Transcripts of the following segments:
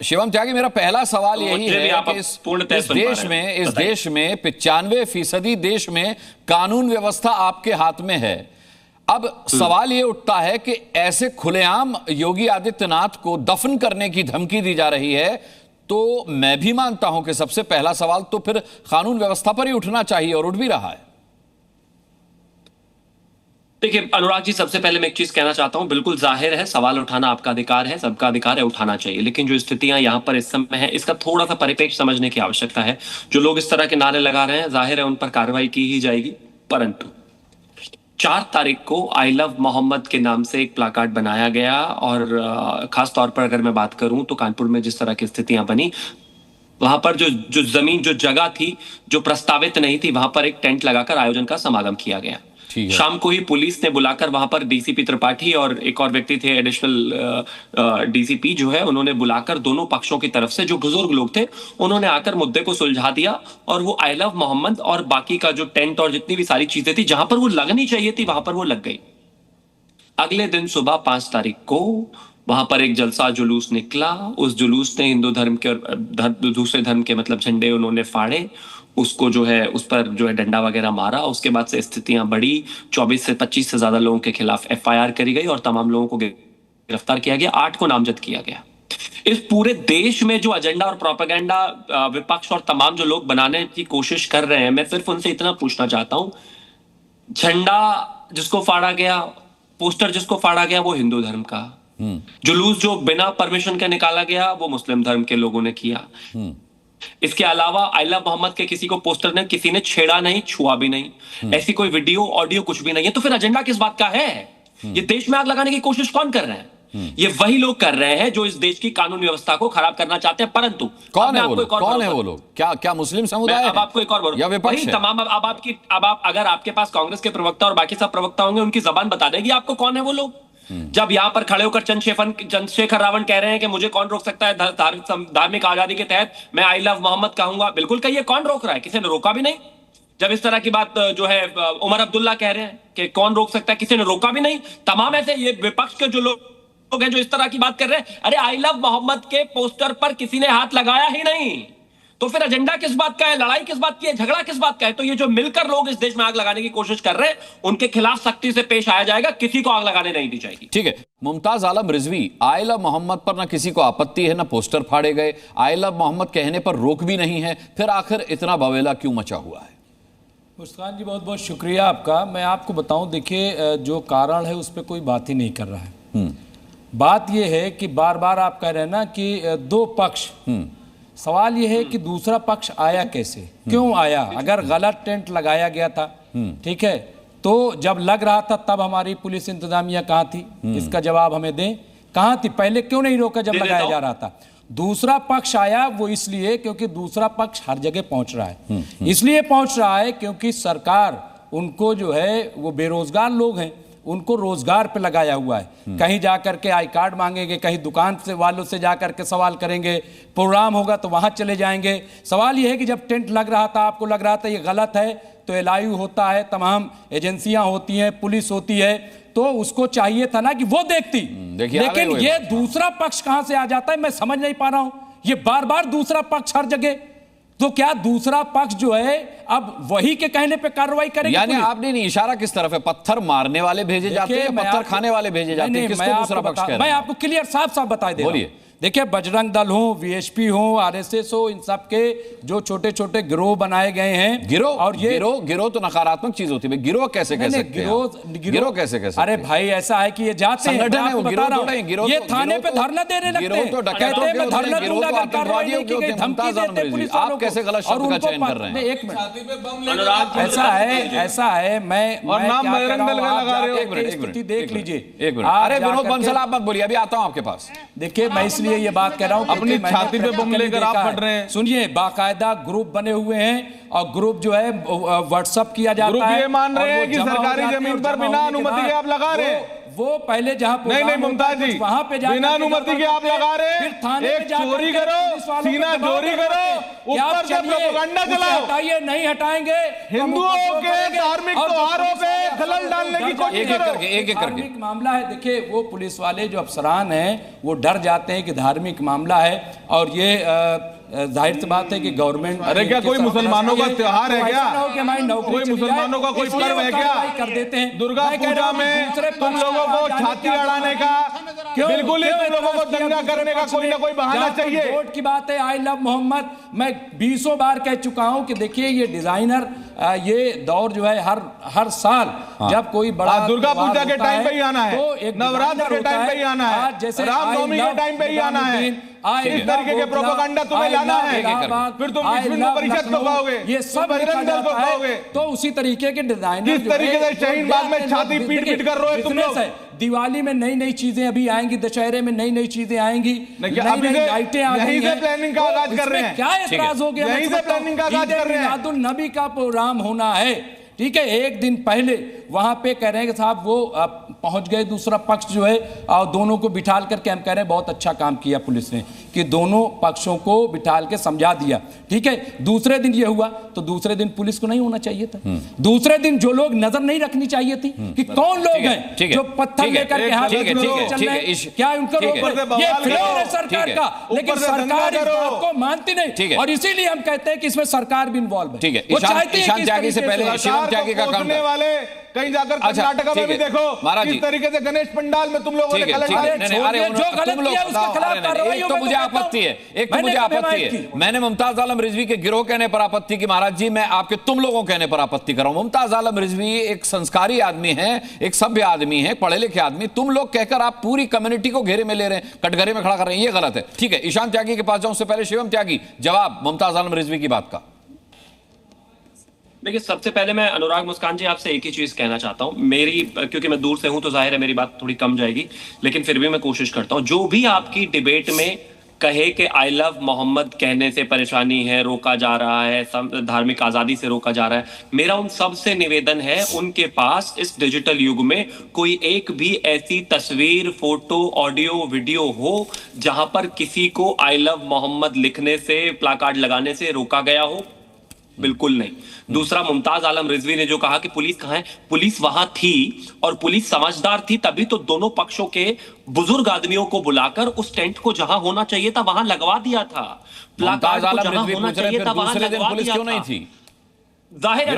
शिवम त्यागी, मेरा पहला सवाल यही है कि इस देश में 95% देश में कानून व्यवस्था आपके हाथ में है। अब सवाल ये उठता है कि ऐसे खुलेआम योगी आदित्यनाथ को दफन करने की धमकी दी जा रही है, तो मैं भी मानता हूं कि सबसे पहला सवाल तो फिर कानून व्यवस्था पर ही उठना चाहिए और उठ भी रहा है। देखिए अनुराग जी, सबसे पहले मैं एक चीज कहना चाहता हूं, बिल्कुल जाहिर है सवाल उठाना आपका अधिकार है, सबका अधिकार है, उठाना चाहिए। लेकिन जो स्थितियां यहां पर इस समय है, इसका थोड़ा सा परिप्रेक्ष्य समझने की आवश्यकता है। जो लोग इस तरह के नारे लगा रहे हैं, जाहिर है उन पर कार्रवाई की ही जाएगी। परंतु 4 तारीख को आई लव मोहम्मद के नाम से एक प्लाकार्ड बनाया गया और खास तौर पर अगर मैं बात करूं तो कानपुर में जिस तरह की स्थितियां बनी, वहां पर जो जमीन, जो जगह थी जो प्रस्तावित नहीं थी, वहां पर एक टेंट लगाकर आयोजन का समागम किया गया। शाम को ही पुलिस ने बुलाकर वहां पर डीसीपी त्रिपाठी और एक और व्यक्ति थे एडिशनल डीसीपी जो है, उन्होंने बुलाकर दोनों पक्षों की तरफ से जो बुजुर्ग लोग थे उन्होंने आकर मुद्दे को सुलझा दिया और वो आई लव मोहम्मद और बाकी का जो टेंट और जितनी भी सारी चीजें थी जहां पर वो लगनी चाहिए थी वहां पर वो लग गई। अगले दिन सुबह 5 तारीख को वहां पर एक जलसा जुलूस निकला। उस जुलूस ने हिंदू धर्म के और दूसरे धर्म के मतलब झंडे उन्होंने फाड़े, उसको जो है उस पर जो है डंडा वगैरह मारा। उसके बाद से स्थितियां बढ़ी, 24 से 25 से ज्यादा लोगों के खिलाफ एफआईआर करी गई और तमाम लोगों को गिरफ्तार किया गया, 8 को नामजद किया गया। इस पूरे देश में जो एजेंडा और प्रोपेगेंडा विपक्ष और तमाम जो लोग बनाने की कोशिश कर रहे हैं, मैं सिर्फ उनसे इतना पूछना चाहता हूं, झंडा जिसको फाड़ा गया, पोस्टर जिसको फाड़ा गया वो हिंदू धर्म का, जुलूस जो बिना परमिशन के निकाला गया वो मुस्लिम धर्म के लोगों ने किया। इसके अलावा आई लव मोहम्मद के किसी को पोस्टर ने किसी ने छेड़ा नहीं, छुआ भी नहीं, ऐसी कोई वीडियो ऑडियो कुछ भी नहीं है। तो फिर एजेंडा किस बात का है? ये देश में आग लगाने की कोशिश कौन कर रहे हैं? ये वही लोग कर रहे हैं जो इस देश की कानून व्यवस्था को खराब करना चाहते हैं। परंतु कौन है वो लोग? कौन है वो लोग? क्या मुस्लिम समुदाय है? अब आपको एक और वही तमाम अब आप अगर आपके पास कांग्रेस के प्रवक्ता और बाकी सब प्रवक्ता होंगे, उनकी जबान बता देगी आपको कौन है वो लोग। जब यहां पर खड़े होकर चंद्रशेखर रावण कह रहे हैं कि मुझे कौन रोक सकता है, धार्मिक आजादी के तहत मैं आई लव मोहम्मद कहूंगा, बिल्कुल कहिए, कौन रोक रहा है? किसी ने रोका भी नहीं। जब इस तरह की बात जो है उमर अब्दुल्ला कह रहे हैं कि कौन रोक सकता है, किसी ने रोका भी नहीं। तमाम ऐसे ये विपक्ष के जो लोग हैं जो इस तरह की बात कर रहे हैं, अरे आई लव मोहम्मद के पोस्टर पर किसी ने हाथ लगाया ही नहीं, तो फिर एजेंडा किस बात का है? लड़ाई किस बात की है? झगड़ा किस बात का है? तो ये जो मिलकर लोग इस देश में आग लगाने की कोशिश कर रहे हैं, उनके खिलाफ सख्ती से पेश आया जाएगा, किसी को आग लगाने नहीं दी जाएगी। ठीक है। मुमताज आलम रिजवी, आई लव मोहम्मद पर ना किसी को आपत्ति है, ना पोस्टर फाड़े गए, आई लव मोहम्मद कहने पर रोक भी नहीं है, फिर आखिर इतना बवेला क्यों मचा हुआ है? मुस्कान जी, बहुत बहुत शुक्रिया आपका। मैं आपको बताऊं, देखिए जो कारण है उस पर कोई बात ही नहीं कर रहा है। बात यह है कि बार बार आप कह रहे हैं ना कि 2 पक्ष, सवाल यह है कि दूसरा पक्ष आया कैसे, क्यों आया? अगर गलत टेंट लगाया गया था, ठीक है, तो जब लग रहा था तब हमारी पुलिस इंतजामिया कहाँ थी? इसका जवाब हमें दें, कहाँ थी? पहले क्यों नहीं रोका जब लगाया जा रहा था? दूसरा पक्ष आया वो इसलिए क्योंकि दूसरा पक्ष हर जगह पहुंच रहा है। इसलिए पहुंच रहा है क्योंकि सरकार उनको जो है, वो बेरोजगार लोग हैं, उनको रोजगार पे लगाया हुआ है। कहीं जाकर के आई कार्ड मांगेंगे, कहीं दुकान से वालों से जाकर के सवाल करेंगे, प्रोग्राम होगा तो वहां चले जाएंगे। सवाल यह है कि जब टेंट लग रहा था, आपको लग रहा था ये गलत है, तो एलआईयू होता है, तमाम एजेंसियां होती हैं, पुलिस होती है, तो उसको चाहिए था ना कि वो देखती। लेकिन ये दूसरा पक्ष कहां से आ जाता है, मैं समझ नहीं पा रहा हूं। ये बार बार दूसरा पक्ष हर जगह, तो क्या दूसरा पक्ष जो है अब वही के कहने पे कार्रवाई करेगी? यानी आपने नहीं, इशारा किस तरफ है? पत्थर मारने वाले भेजे जाते हैं, पत्थर खाने वाले भेजे जाते हैं, किसको दूसरा पक्ष कह रहे हैं? मैं आपको क्लियर साफ साफ बता दे रहा हूं। देखिए, बजरंग दल हो, वीएचपी हो, आरएसएस हो, इन सब के जो छोटे छोटे गिरोह बनाए गए हैं। गिरोह? और ये गिरोह तो नकारात्मक चीज होती है। गिरोह कैसे कह सकते हैं? गिरोह कैसे कह सकते हैं? अरे भाई, ऐसा है कि ये जाते हैं, ये थाने पे धरना देने लगते हैं, कहते हैं मैं धरना दूंगा अगर कार्रवाई नहीं की गई, धमकी देते हैं पुलिस वालों को। आप कैसे गलत शब्द का चयन कर रहे हैं? एक मिनट, ऐसा है, मैं स्थिति देख लीजिए। एक मिनट, अरे विनोद बंसल आप मत बोलिए, अभी आता हूं आपके पास। देखिए, मैं इसलिए ये बात कह रहा हूं, अपनी छाती पे बम लेकर आप पढ़ रहे हैं। सुनिए, बाकायदा ग्रुप बने हुए हैं और ग्रुप जो है व्हाट्सएप किया जाता है। ग्रुप ये मान रहे हैं कि सरकारी जमीन पर बिना अनुमति के आप लगा रहे हैं। वो पहले जहाँ नहीं मुमताज जी, वहां पे बिना अनुमति के आप लगा रहे, एक चोरी करो, सीना चोरी करो, ऊपर से प्रोपेगेंडा चलाओ। हटाइए, नहीं हटाएंगे, हिंदुओं के धार्मिक त्योहारों पे खलल डालने की कोशिश करो। एक धार्मिक मामला है, देखिए वो पुलिस वाले जो अफसरान हैं वो डर जाते हैं कि धार्मिक मामला है, और ये जाहिर सी बात है कि गवर्नमेंट, अरे क्या कोई मुसलमानों का त्योहार है क्या? कोई मुसलमानों का कोई पर्व है क्या? कर देते हैं दुर्गा पूजा में तुम लोगों को छाती अड़ाने का, बिल्कुल ही तुम लोगों को दंगा करने का कोई ना कोई बहाना चाहिए। वोट की बात है, आई लव मोहम्मद, मैं 20 बार कह चुका हूं कि देखिए ये डिजाइनर, ये दौर जो है हर साल जब कोई बड़ा दुर्गा पूजा के टाइम पे ही आना है, तो नवरात्र के टाइम पे ही आना है, जैसे रामनवमी के टाइम पे ही आना है, इस तरीके के प्रोपेगेंडा तुम्हें लाना है, फिर तुम विश्व हिंदू परिषद को पाओगे, ये सब बजरंग दल को पाओगे। तो उसी तरीके के डिजाइनर किस तरीके से शाहीन बाग में छाती पीट कर रहे हो तुम लोग? दिवाली में नई चीजें अभी आएंगी, दशहरे में नई चीजें आएंगी, नई लाइटें आ गई हैं, प्लानिंग का आगाज कर रहे हैं। क्या एतराज हो गया? यहीं से प्लानिंग का आगाज कर रहे हैं। मिलादुल नबी का प्रोग्राम होना है, ठीक है, एक दिन पहले वहां पे कह रहे हैं कि साहब वो पहुंच गए, दूसरा पक्ष जो है, और दोनों को बिठाल करके हम कह रहे हैं बहुत अच्छा काम किया पुलिस ने कि दोनों पक्षों को बिठाल के समझा दिया, ठीक है। दूसरे दिन ये हुआ तो दूसरे दिन पुलिस को नहीं होना चाहिए था, दूसरे दिन जो लोग नजर नहीं रखनी चाहिए थी कि कौन लोग हैं जो पत्थर लेकर के हाथ में चल रहे हैं, क्या उनको ये फेलियर है सरकार का, लेकिन सरकार इस बात को मानती नहीं, और इसीलिए हम कहते हैं कि इसमें सरकार भी इन्वॉल्व है। वो चाहती है कि से पहले शिवम त्यागी का काम वाले कहीं जाकर कर्नाटक में भी देखो किस तरीके से गणेश पंडाल में तुम लोगों ने गलत तो मुझे आपत्ति है, एक तो मुझे आपत्ति है, मैंने मुमताज आलम रिजवी के गिरोह कहने पर आपत्ति की, महाराज जी मैं आपके तुम लोगों कहने पर आपत्ति कर रहा हूं। मुमताज आलम रिजवी एक संस्कारी आदमी है, एक सभ्य आदमी है, पढ़े लिखे आदमी, तुम लोग कहकर आप पूरी कम्युनिटी को घेरे में ले रहे हैं, कटघरे में खड़ा कर रहे हैं, ये गलत है। ठीक है, ईशान त्यागी के पास जाऊं उससे पहले शिवम त्यागी जवाब मुमताज आलम रिजवी की बात का। देखिए, सबसे पहले मैं अनुराग मुस्कान जी आपसे एक ही चीज कहना चाहता हूं, मेरी, क्योंकि मैं दूर से हूं तो जाहिर है मेरी बात थोड़ी कम जाएगी, लेकिन फिर भी मैं कोशिश करता हूं। जो भी आपकी डिबेट में कहे कि आई लव मोहम्मद कहने से परेशानी है, रोका जा रहा है, धार्मिक आजादी से रोका जा रहा है, मेरा उन सब से निवेदन है उनके पास इस डिजिटल युग में कोई एक भी ऐसी तस्वीर, फोटो, ऑडियो, वीडियो हो जहां पर किसी को आई लव मोहम्मद लिखने से, प्लाकार्ड लगाने से रोका गया हो? बिल्कुल नहीं। दूसरा, मुमताज आलम रिजवी ने जो कहा कि पुलिस कहां है, पुलिस वहां थी और पुलिस समझदार थी, तभी तो दोनों पक्षों के बुजुर्ग आदमियों को बुलाकर उस टेंट को जहां होना चाहिए था वहां लगवा दिया था, प्लाकार्ड को जहां होना चाहिए था वहां लगवा दिया था। नहीं थी, जाहिर है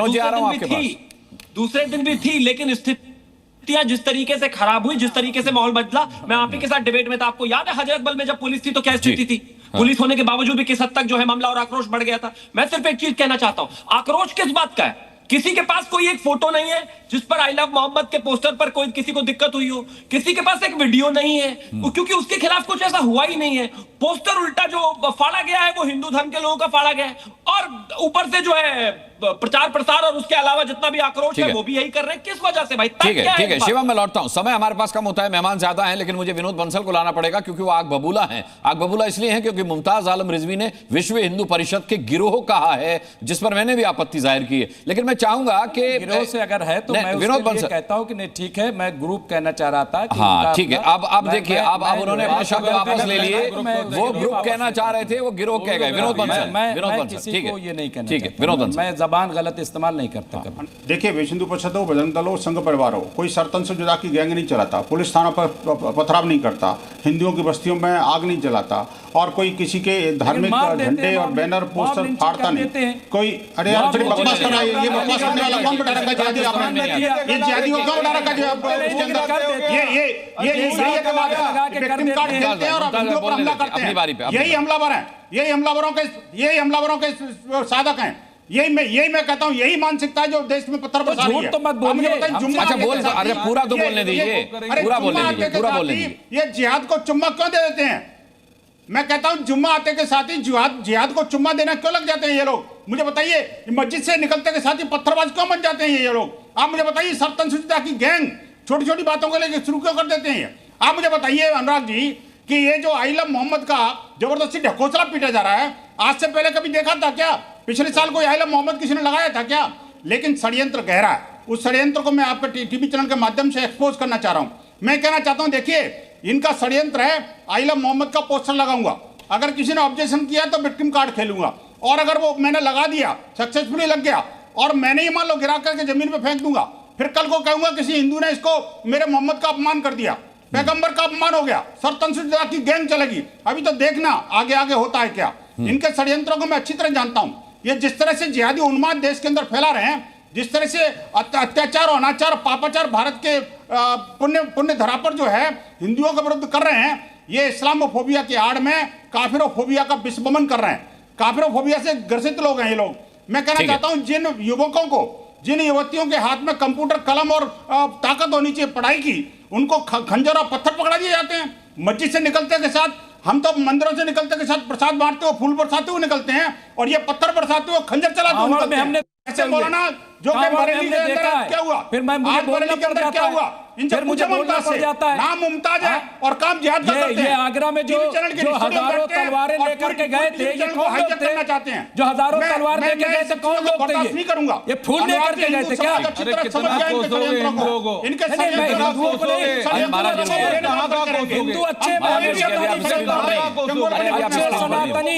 दूसरे दिन भी थी, लेकिन स्थितियां जिस तरीके से खराब हुई, जिस तरीके से माहौल बदला, मैं आप ही के साथ डिबेट में था, आपको याद है हजरत बल में जब पुलिस थी तो क्या स्थिति थी? पुलिस होने के बावजूद भी किस हद तक जो है मामला और आक्रोश बढ़ गया था। मैं सिर्फ एक चीज कहना चाहता हूं, आक्रोश किस बात का है? किसी के पास कोई एक फोटो नहीं है जिस पर आई लव मोहम्मद के पोस्टर पर कोई किसी को दिक्कत हुई हो, किसी के पास एक वीडियो नहीं है क्योंकि उसके खिलाफ कुछ ऐसा हुआ ही नहीं है। पोस्टर उल्टा जो फाड़ा गया है वो हिंदू धर्म के लोगों का फाड़ा गया है, और ऊपर से जो है प्रचार प्रसार और उसके अलावा जितना भी आक्रोश है वो भी यही कर रहे हैं। किस वजह से भाई? ठीक है शिवम, मैं लौटता हूं, समय हमारे पास कम होता है, मेहमान ज्यादा हैं, लेकिन मुझे विनोद बंसल को लाना पड़ेगा क्योंकि वो आग बबूला हैं। आग बबूला इसलिए है क्योंकि मुमताज आलम रिजवी ने विश्व हिंदू परिषद के गिरोह कहा है, जिस पर मैंने भी आपत्ति जाहिर की है, लेकिन मैं चाहूंगा कि गिरोह से अगर है तो मैं विनोद बंसल कहता हूं कि नहीं, ठीक है, मैं ग्रुप कहना चाह रहा था। हाँ ठीक है, अब देखिए, अब उन्होंने अपने शब्द वापस ले लिए, वो ग्रुप कहना चाह रहे थे, वो गिरोह कह गए। विनोद बंसल, ठीक है, ये नहीं कहना, ठीक है विनोद बंसल, मैं जबान गलत इस्तेमाल नहीं करता कभी। देखिए, विश्व हिंदू परिषद हो, बजरंग दल हो, संघ परिवार हो, कोई सरतन से जुदा की गैंग नहीं चलाता, पुलिस थाना पर पथराव नहीं करता, हिंदुओं की बस्तियों में आग नहीं जलाता, और कोई किसी के धार्मिक झंडे और बैनर पोस्टर फाड़ता नहीं कोई। अरे यार, बकवास कर रहा है, ये बकवास करने वाला कौन बैठा रखा? जिहादी आपने, ये जिहादी को कौन बैठा रखा? जो उसके अंदर ये इसलिए के बाद विक्टिम कार्ड खेलते हैं और हिंदुओं पर हमला करते हैं। यही हमलावर हैं, यही हमलावरों के साधक हैं। यही मैं कहता हूं, यही मानसिकता है जो देश में पत्थर बरसा रही है। तो मत बोलिए, अच्छा बोल, अरे पूरा तो बोलने दीजिए, पूरा बोलने दीजिए। ये जिहाद को चुम्मा क्यों दे देते हैं? मैं कहता हूं, जुम्मा आते के साथ ही जिहाद को चुम्मा देना क्यों लग जाते हैं ये लोग? मुझे बताइए, मस्जिद से निकलते के साथ ही पत्थरबाज क्यों बन जाते हैं ये लोग? आप मुझे बताइए, सरतन सुचिता की गैंग छोटी छोटी बातों को लेकर शुरू क्यों कर देते हैं? आप मुझे बताइए अनुराग जी कि ये जो आई लव मोहम्मद का जबरदस्ती ढकोसला पीटा जा रहा है, आज से पहले कभी देखा था क्या? पिछले साल कोई आई लव मोहम्मद किसी ने लगाया था क्या? लेकिन षड्यंत्र गहरा है। उस षड्यंत्र को मैं आपके टीवी चैनल के माध्यम से एक्सपोज करना चाह रहा हूं। मैं कहना चाहता हूं, देखिए इनका षड्यंत्र है, आई लव मोहम्मद का पोस्टर लगाऊंगा, अगर किसी ने ऑब्जेक्शन किया तो विक्टिम कार्ड खेलूंगा, और अगर वो मैंने लगा दिया, सक्सेसफुली लग गया, और मैंने ही मान लो गिरा करके जमीन पे फेंक दूंगा, फिर कल को कहूंगा किसी हिंदू ने इसको मेरे मोहम्मद का अपमान कर दिया, पैगंबर का अपमान हो गया, सरतंत्र की गैंग चलेगी। अभी तो देखना आगे आगे होता है क्या। इनके षड्यंत्रों को मैं अच्छी तरह जानता हूं। ये जिस तरह से जिहादी उन्माद देश के अंदर फैला रहे हैं, जिस तरह से अत्याचार और अनाचार पापाचार भारत के पुण्य धरा पर जो है हिंदुओं के विरुद्ध कर रहे हैं, ये इस्लामोफोबिया की आड़ में काफिरोफोबिया का विश्वमन कर रहे हैं। काफिरोफोबिया से ग्रसित लोग हैं ये लोग। मैं कहना चाहता हूं, जिन युवकों को, जिन युवतियों के हाथ में कंप्यूटर, कलम और ताकत होनी चाहिए पढ़ाई की, उनको खंजर और पत्थर पकड़ा दिए जाते हैं। मस्जिद से निकलते के साथ, हम तो मंदिरों से निकलते के साथ प्रसाद बांटते हुए, फूल बरसाते हुए निकलते हैं, और ये पत्थर बरसाते हुए, खंजर चलाते हुए निकलते हैं। ऐसे मौलाना जो कि बरेली के अंदर क्या हुआ, फिर मैं मुझे बोलना पड़ जाता हुआ, इनसे मुझे बोलना पड़ जाता है, नाम मुमताज है और काम जिहाद का करते हैं। ये आगरा में जो हजारों तलवारें लेकर के गए थे, ये कौन लोग थे? चाहते हैं जो हजारों तलवार लेके गए थे, कौन लोग थे? नहीं करूंगा, ये फूल लेकर के गए थे क्या? इनके हिंदू अच्छे सनातनी